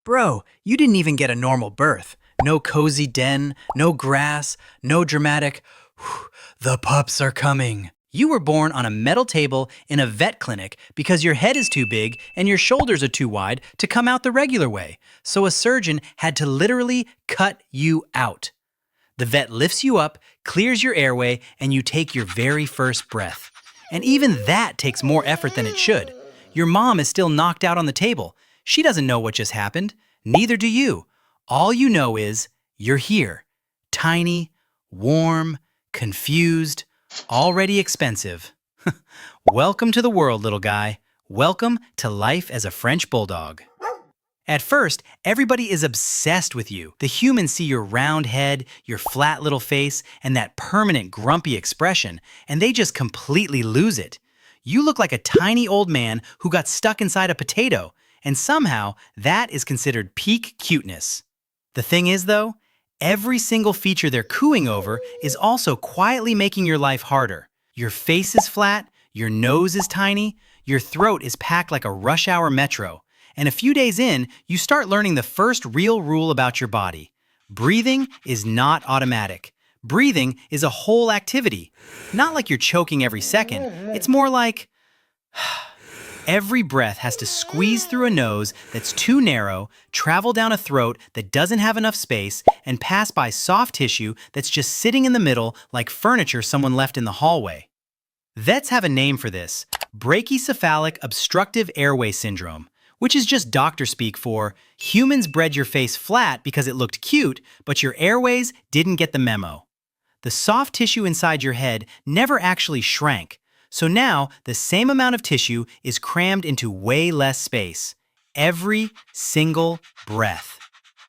Bro, you didn't even get a normal birth. No cozy den, no grass, no dramatic, the pups are coming. You were born on a metal table in a vet clinic because your head is too big and your shoulders are too wide to come out the regular way. So a surgeon had to literally cut you out. The vet lifts you up, clears your airway, and you take your very first breath. And even that takes more effort than it should. Your mom is still knocked out on the table. She doesn't know what just happened. Neither do you. All you know is you're here. Tiny, warm, confused, already expensive. Welcome to the world, little guy. Welcome to life as a French bulldog. At first, everybody is obsessed with you. The humans see your round head, your flat little face, and that permanent grumpy expression, and they just completely lose it. You look like a tiny old man who got stuck inside a potato, and somehow that is considered peak cuteness. The thing is, though, every single feature they're cooing over is also quietly making your life harder. Your face is flat, your nose is tiny, your throat is packed like a rush hour metro. And a few days in, you start learning the first real rule about your body. Breathing is not automatic. Breathing is a whole activity. Not like you're choking every second. It's more like every breath has to squeeze through a nose that's too narrow, travel down a throat that doesn't have enough space, and pass by soft tissue that's just sitting in the middle like furniture someone left in the hallway. Vets have a name for this: brachycephalic obstructive airway syndrome, which is just doctor speak for humans bred your face flat because it looked cute, but your airways didn't get the memo. The soft tissue inside your head never actually shrank, so now the same amount of tissue is crammed into way less space. Every single breath.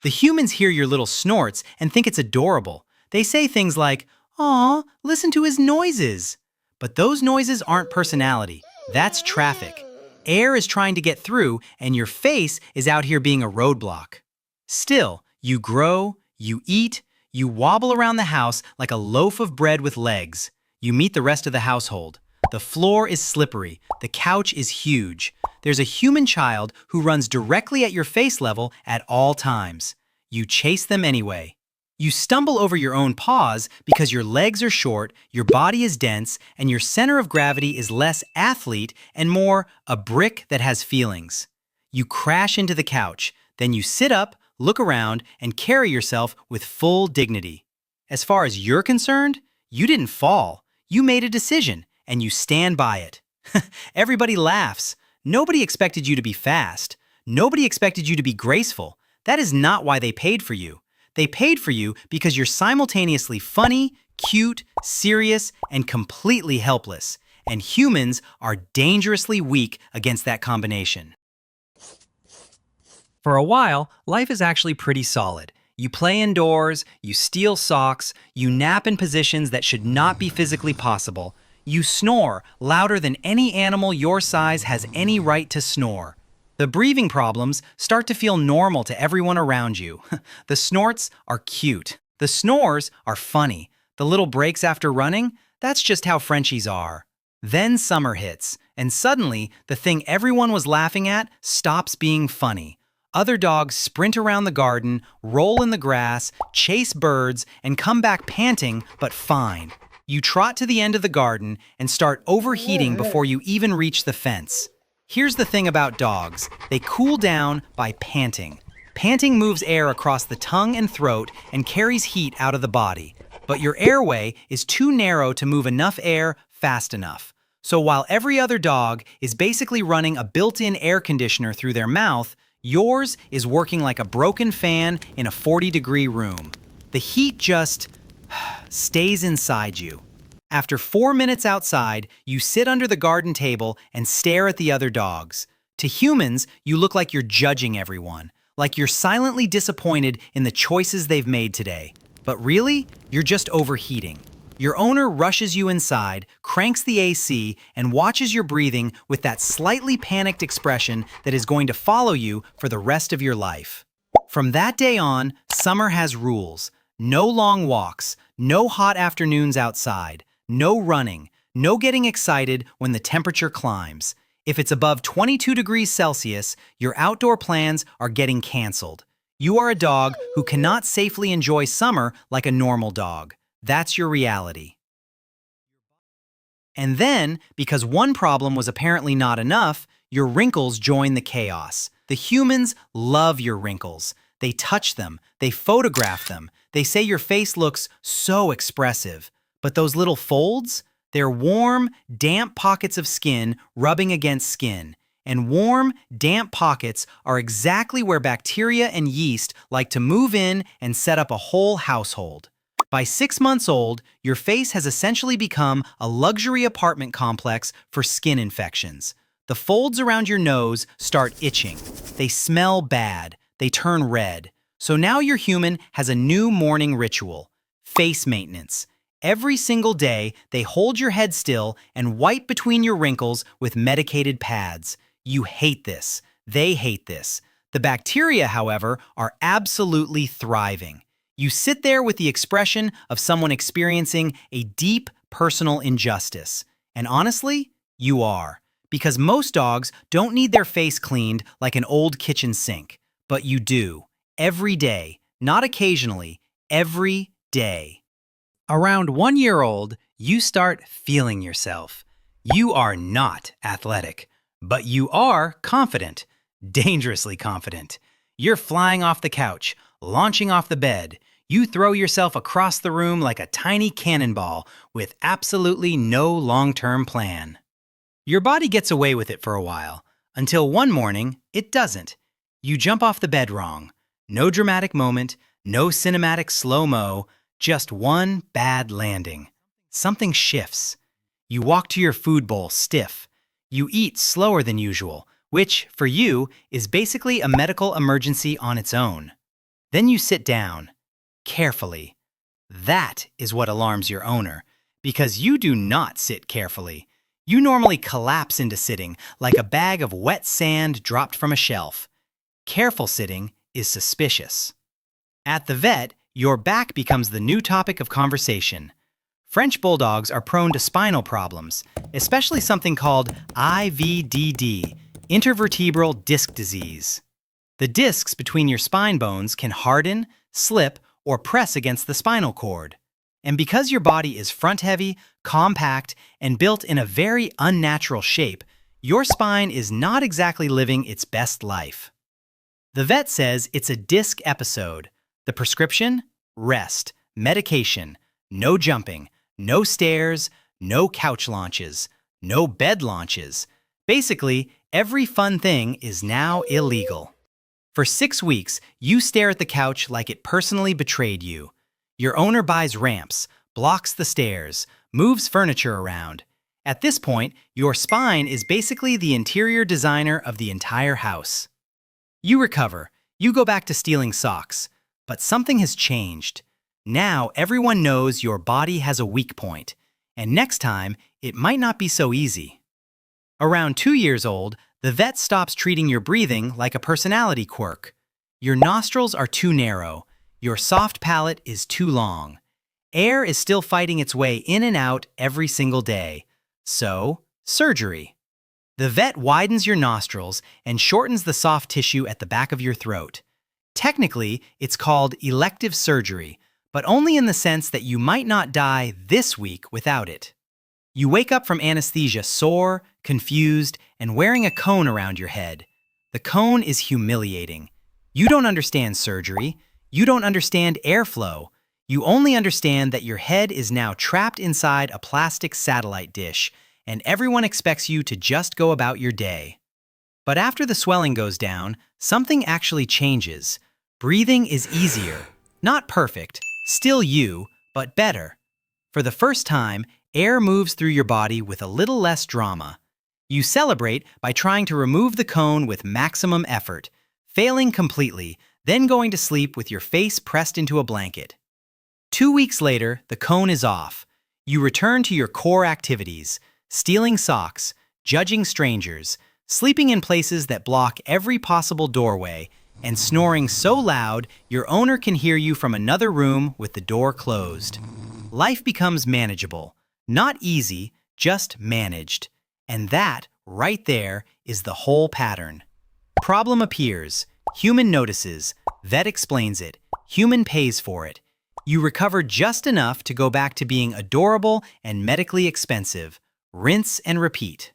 The humans hear your little snorts and think it's adorable. They say things like, "Aw, listen to his noises." But those noises aren't personality. That's traffic. Air is trying to get through, and your face is out here being a roadblock. Still, you grow, you eat, you wobble around the house like a loaf of bread with legs. You meet the rest of the household. The floor is slippery. The couch is huge. There's a human child who runs directly at your face level at all times. You chase them anyway. You stumble over your own paws because your legs are short, your body is dense, and your center of gravity is less athlete and more a brick that has feelings. You crash into the couch, then you sit up, look around, and carry yourself with full dignity. As far as you're concerned, you didn't fall. You made a decision, and you stand by it. Everybody laughs. Nobody expected you to be fast. Nobody expected you to be graceful. That is not why they paid for you. They paid for you because you're simultaneously funny, cute, serious, and completely helpless. And humans are dangerously weak against that combination. For a while, life is actually pretty solid. You play indoors, you steal socks, you nap in positions that should not be physically possible. You snore louder than any animal your size has any right to snore. The breathing problems start to feel normal to everyone around you. The snorts are cute. The snores are funny. The little breaks after running, that's just how Frenchies are. Then summer hits, and suddenly the thing everyone was laughing at stops being funny. Other dogs sprint around the garden, roll in the grass, chase birds, and come back panting but fine. You trot to the end of the garden and start overheating before you even reach the fence. Here's the thing about dogs. They cool down by panting. Panting moves air across the tongue and throat and carries heat out of the body. But your airway is too narrow to move enough air fast enough. So while every other dog is basically running a built-in air conditioner through their mouth, yours is working like a broken fan in a 40-degree room. The heat just stays inside you. After 4 minutes outside, you sit under the garden table and stare at the other dogs. To humans, you look like you're judging everyone, like you're silently disappointed in the choices they've made today. But really, you're just overheating. Your owner rushes you inside, cranks the AC, and watches your breathing with that slightly panicked expression that is going to follow you for the rest of your life. From that day on, summer has rules. No long walks, no hot afternoons outside, no running, no getting excited when the temperature climbs. If it's above 22 degrees Celsius, your outdoor plans are getting canceled. You are a dog who cannot safely enjoy summer like a normal dog. That's your reality. And then, because one problem was apparently not enough, your wrinkles join the chaos. The humans love your wrinkles. They touch them, they photograph them, they say your face looks so expressive. But those little folds? They're warm, damp pockets of skin rubbing against skin. And warm, damp pockets are exactly where bacteria and yeast like to move in and set up a whole household. By 6 months old, your face has essentially become a luxury apartment complex for skin infections. The folds around your nose start itching. They smell bad. They turn red. So now your human has a new morning ritual: face maintenance. Every single day, they hold your head still and wipe between your wrinkles with medicated pads. You hate this. They hate this. The bacteria, however, are absolutely thriving. You sit there with the expression of someone experiencing a deep personal injustice. And honestly, you are. Because most dogs don't need their face cleaned like an old kitchen sink. But you do. Every day. Not occasionally. Every day. Around 1 year old, you start feeling yourself. You are not athletic, but you are confident. Dangerously confident. You're flying off the couch, launching off the bed. You throw yourself across the room like a tiny cannonball with absolutely no long-term plan. Your body gets away with it for a while, until one morning, it doesn't. You jump off the bed wrong. No dramatic moment, no cinematic slow-mo, just one bad landing. Something shifts. You walk to your food bowl stiff. You eat slower than usual, which, for you, is basically a medical emergency on its own. Then you sit down. Carefully. That is what alarms your owner, because you do not sit carefully. You normally collapse into sitting like a bag of wet sand dropped from a shelf. Careful sitting is suspicious. At the vet, your back becomes the new topic of conversation. French bulldogs are prone to spinal problems, especially something called IVDD, intervertebral disc disease. The discs between your spine bones can harden, slip, or press against the spinal cord. And because your body is front-heavy, compact, and built in a very unnatural shape, your spine is not exactly living its best life. The vet says it's a disc episode. The prescription? Rest, medication, no jumping, no stairs, no couch launches, no bed launches. Basically, every fun thing is now illegal. For 6 weeks, you stare at the couch like it personally betrayed you. Your owner buys ramps, blocks the stairs, moves furniture around. At this point, your spine is basically the interior designer of the entire house. You recover. You go back to stealing socks. But something has changed. Now everyone knows your body has a weak point. And next time, it might not be so easy. Around 2 years old, the vet stops treating your breathing like a personality quirk. Your nostrils are too narrow. Your soft palate is too long. Air is still fighting its way in and out every single day. So, surgery. The vet widens your nostrils and shortens the soft tissue at the back of your throat. Technically, it's called elective surgery, but only in the sense that you might not die this week without it. You wake up from anesthesia sore, confused, and wearing a cone around your head. The cone is humiliating. You don't understand surgery. You don't understand airflow. You only understand that your head is now trapped inside a plastic satellite dish, and everyone expects you to just go about your day. But after the swelling goes down, something actually changes. Breathing is easier. Not perfect, still you, but better. For the first time, air moves through your body with a little less drama. You celebrate by trying to remove the cone with maximum effort, failing completely, then going to sleep with your face pressed into a blanket. 2 weeks later, the cone is off. You return to your core activities: stealing socks, judging strangers, sleeping in places that block every possible doorway, and snoring so loud your owner can hear you from another room with the door closed. Life becomes manageable. Not easy, just managed. And that Right there is the whole pattern. Problem appears, human notices, vet explains it, human pays for it. You recover just enough to go back to being adorable and medically expensive. Rinse and repeat.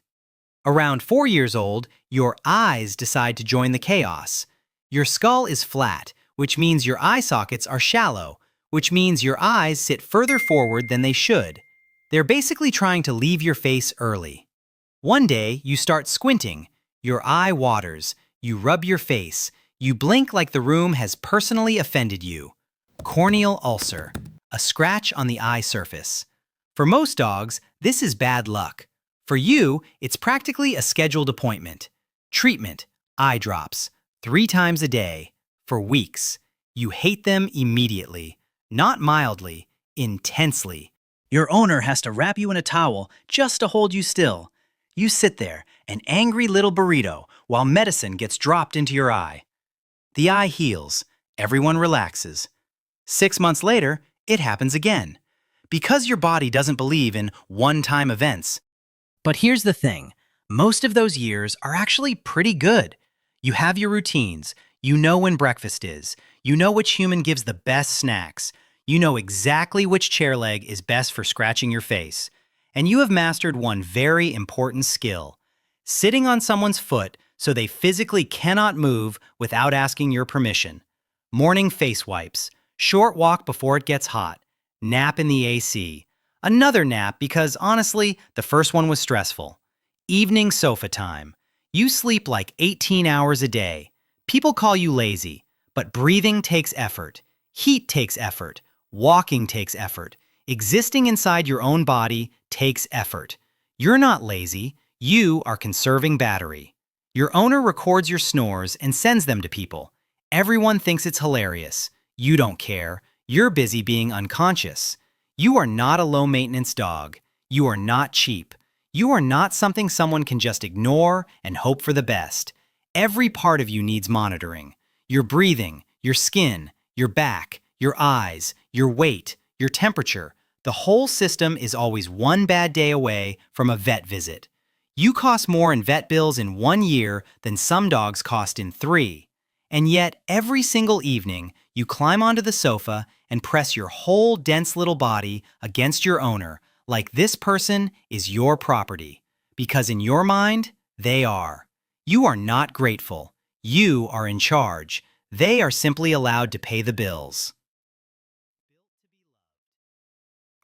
Around 4 years old, your eyes decide to join the chaos. Your skull is flat, which means your eye sockets are shallow, which means your eyes sit further forward than they should. They're basically trying to leave your face early. One day, you start squinting. Your eye waters. You rub your face. You blink like the room has personally offended you. Corneal ulcer, a scratch on the eye surface. For most dogs, this is bad luck. For you, it's practically a scheduled appointment. Treatment, eye drops, 3 times a day, for weeks. You hate them immediately, not mildly, intensely. Your owner has to wrap you in a towel just to hold you still. You sit there, an angry little burrito, while medicine gets dropped into your eye. The eye heals. Everyone relaxes. 6 months later, it happens again. Because your body doesn't believe in one-time events. But here's the thing. Most of those years are actually pretty good. You have your routines. You know when breakfast is. You know which human gives the best snacks. You know exactly which chair leg is best for scratching your face. And you have mastered one very important skill. Sitting on someone's foot so they physically cannot move without asking your permission. Morning face wipes. Short walk before it gets hot. Nap in the AC. Another nap because, honestly, the first one was stressful. Evening sofa time. You sleep like 18 hours a day. People call you lazy, but breathing takes effort. Heat takes effort. Walking takes effort. Existing inside your own body takes effort. You're not lazy. You are conserving battery. Your owner records your snores and sends them to people. Everyone thinks it's hilarious. You don't care. You're busy being unconscious. You are not a low-maintenance dog. You are not cheap. You are not something someone can just ignore and hope for the best. Every part of you needs monitoring. Your breathing, your skin, your back, your eyes, your weight, your temperature. The whole system is always one bad day away from a vet visit. You cost more in vet bills in 1 year than some dogs cost in 3. And yet, every single evening, you climb onto the sofa and press your whole dense little body against your owner like this person is your property. Because in your mind, they are. You are not grateful. You are in charge. They are simply allowed to pay the bills.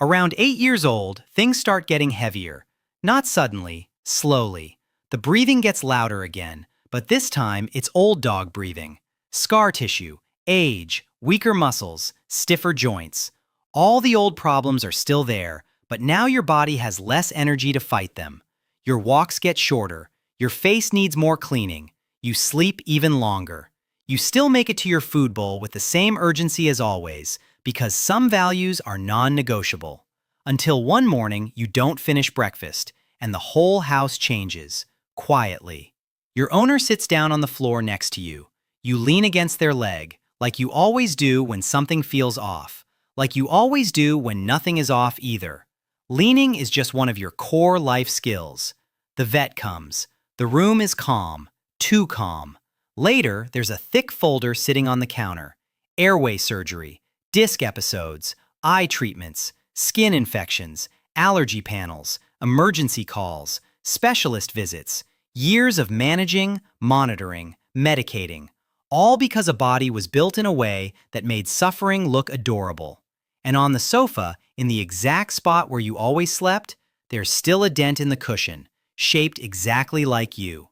Around 8 years old, things start getting heavier. Not suddenly, slowly. The breathing gets louder again, but this time it's old dog breathing. Scar tissue, age, weaker muscles, stiffer joints. All the old problems are still there, but now your body has less energy to fight them. Your walks get shorter. Your face needs more cleaning. You sleep even longer. You still make it to your food bowl with the same urgency as always, because some values are non-negotiable. Until one morning you don't finish breakfast, and the whole house changes, quietly. Your owner sits down on the floor next to you. You lean against their leg, like you always do when something feels off, like you always do when nothing is off either. Leaning is just one of your core life skills. The vet comes. The room is calm, too calm. Later, there's a thick folder sitting on the counter. Airway surgery, disc episodes, eye treatments, skin infections, allergy panels, emergency calls, specialist visits, years of managing, monitoring, medicating, all because a body was built in a way that made suffering look adorable. And on the sofa, in the exact spot where you always slept, there's still a dent in the cushion, shaped exactly like you.